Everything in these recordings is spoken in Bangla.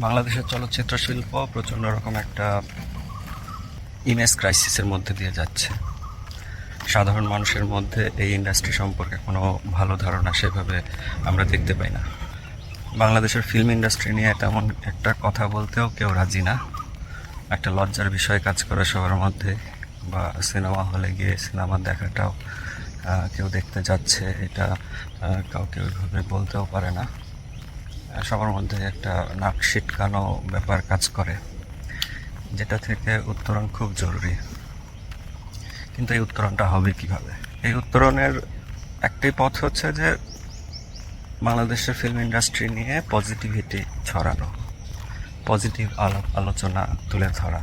বাংলাদেশের চলচ্চিত্র শিল্প প্রচণ্ড রকম একটা ইমেজ ক্রাইসিসের মধ্যে দিয়ে যাচ্ছে। সাধারণ মানুষের মধ্যে এই ইন্ডাস্ট্রি সম্পর্কে কোনো ভালো ধারণা সেভাবে আমরা দেখতে পাই না। বাংলাদেশের ফিল্ম ইন্ডাস্ট্রি নিয়ে তেমন একটা কথা বলতেও কেউ রাজি না। একটা লজ্জার বিষয় কাজ করে সবার মধ্যে, বা সিনেমা হলে গিয়ে সিনেমা দেখাটাও কেউ দেখতে যাচ্ছে এটা কাউকে ওইভাবে বলতেও পারে না। সবার মধ্যে একটা নাক সিটকানো ব্যাপার কাজ করে, যেটা থেকে উত্তরণ খুব জরুরি। কিন্তু এই উত্তরণটা হবে কিভাবে? এই উত্তরণের একটাই পথ হচ্ছে যে বাংলাদেশের ফিল্ম ইন্ডাস্ট্রি নিয়ে পজিটিভিটি ছড়ানো, পজিটিভ আলোচনা তুলে ধরা।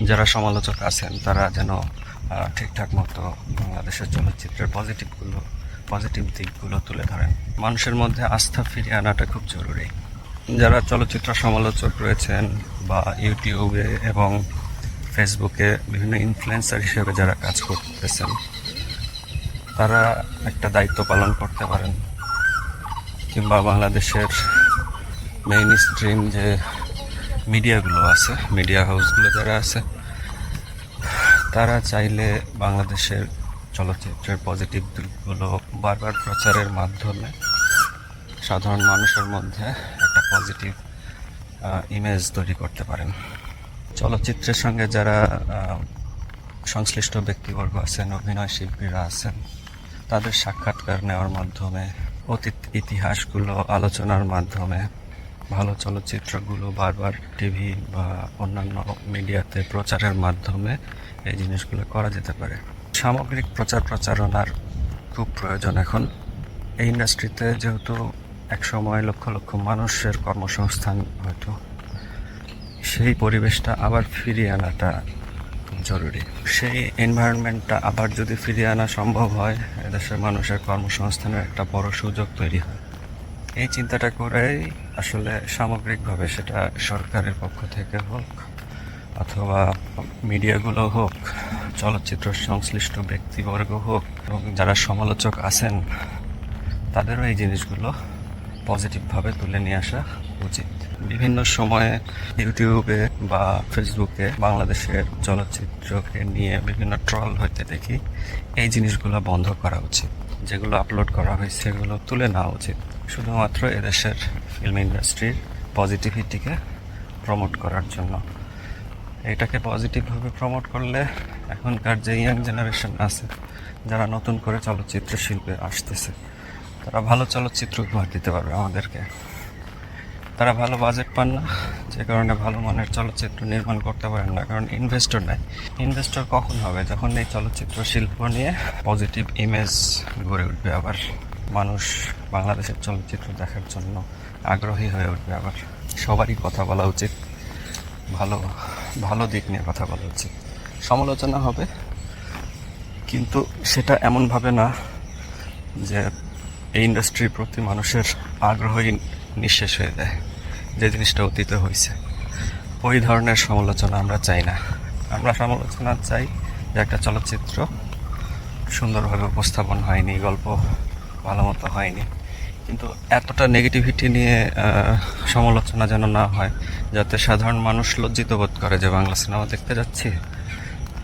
যারা সমালোচক আছেন তারা যেন ঠিকঠাক মতো বাংলাদেশের চলচ্চিত্রের পজিটিভ দিকগুলো তুলে ধরেন। মানুষের মধ্যে আস্থা ফিরিয়ে আনাটা খুব জরুরি। যারা চলচ্চিত্র সমালোচক রয়েছেন বা ইউটিউবে এবং ফেসবুকে বিভিন্ন ইনফ্লুয়েন্সার হিসেবে যারা কাজ করতেছেন, তারা একটা দায়িত্ব পালন করতে পারেন। কিংবা বাংলাদেশের মেইন স্ট্রিম যে মিডিয়াগুলো আছে, মিডিয়া হাউসগুলো যারা আছে, তারা চাইলে বাংলাদেশের চলচ্চিত্রের পজিটিভ দিকগুলো বারবার প্রচারের মাধ্যমে সাধারণ মানুষের মধ্যে একটা পজিটিভ ইমেজ তৈরি করতে পারেন। চলচ্চিত্রের সঙ্গে যারা সংশ্লিষ্ট ব্যক্তিবর্গ আছেন, অভিনয় শিল্পীরা আছেন, তাদের সাক্ষাৎকার নেওয়ার মাধ্যমে, অতীত ইতিহাসগুলো আলোচনার মাধ্যমে, ভালো চলচ্চিত্রগুলো বারবার টিভি বা অন্যান্য মিডিয়াতে প্রচারের মাধ্যমে এই জিনিসগুলো করা যেতে পারে। সামগ্রিক প্রচারণার খুব প্রয়োজন এখন এই ইন্ডাস্ট্রিতে, যেহেতু একসময় লক্ষ লক্ষ মানুষের কর্মসংস্থান হয়তো, সেই পরিবেশটা আবার ফিরিয়ে আনাটা খুব জরুরি। সেই এনভায়রনমেন্টটা আবার যদি ফিরিয়ে আনা সম্ভব হয়, এদেশের মানুষের কর্মসংস্থানের একটা বড় সুযোগ তৈরি হয়। এই চিন্তাটা করেই আসলে সামগ্রিকভাবে, সেটা সরকারের পক্ষ থেকে হোক অথবা মিডিয়াগুলো হোক, চলচ্চিত্র সংশ্লিষ্ট ব্যক্তিবর্গ হোক এবং যারা সমালোচক আছেন, তাদেরও এই জিনিসগুলো পজিটিভভাবে তুলে নিয়ে আসা উচিত। বিভিন্ন সময়ে ইউটিউবে বা ফেসবুকে বাংলাদেশের চলচ্চিত্রকে নিয়ে বিভিন্ন ট্রল হইতে দেখি। এই জিনিসগুলো বন্ধ করা উচিত। যেগুলো আপলোড করা হয়েছে সেগুলো তুলে নেওয়া উচিত, শুধুমাত্র এদেশের ফিল্ম ইন্ডাস্ট্রির পজিটিভিটিকে প্রমোট করার জন্য। এটাকে পজিটিভভাবে প্রমোট করলে এখনকার যে ইয়াং জেনারেশন আছে, যারা নতুন করে চলচ্চিত্র শিল্পে আসতেছে, তারা ভালো চলচ্চিত্র উপহার দিতে পারবে আমাদেরকে। তারা ভালো বাজেট পান না, যে কারণে ভালো মানের চলচ্চিত্র নির্মাণ করতে পারেন না, কারণ ইনভেস্টর নাই। ইনভেস্টর কখন হবে? যখন এই চলচ্চিত্র শিল্প নিয়ে পজিটিভ ইমেজ গড়ে উঠবে, আবার মানুষ বাংলাদেশের চলচ্চিত্র দেখার জন্য আগ্রহী হয়ে উঠবে। আবার সবারই কথা বলা উচিত, ভালো ভালো দিক নিয়ে কথা বলা উচিত। সমালোচনা হবে, কিন্তু সেটা এমনভাবে না যে এই ইন্ডাস্ট্রির প্রতি মানুষের আগ্রহই নিঃশেষ হয়ে যায়, যে জিনিসটা অতীতে হয়েছে। ওই ধরনের সমালোচনা আমরা চাই না। আমরা সমালোচনা চাই যে একটা চলচ্চিত্র সুন্দরভাবে উপস্থাপন হয়নি, গল্প ভালো মতো হয়নি, কিন্তু এতটা নেগেটিভিটি নিয়ে সমালোচনা যেন না হয়, যাতে সাধারণ মানুষ লজ্জিত বোধ করে যে বাংলা সিনেমা দেখতে যাচ্ছি।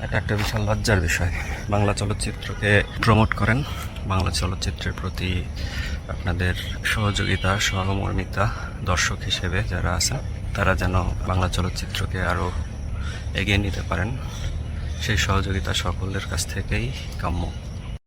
এটা একটা বিশাল লজ্জার বিষয়। বাংলা চলচ্চিত্রকে প্রমোট করেন। বাংলা চলচ্চিত্রের প্রতি আপনাদের সহযোগিতা, সহমর্মিতা দর্শক হিসেবে যারা আছে, তারা যেন বাংলা চলচ্চিত্রকে আরও এগিয়ে নিতে পারেন, সেই সহযোগিতা সকলের কাছ থেকেই কাম্য।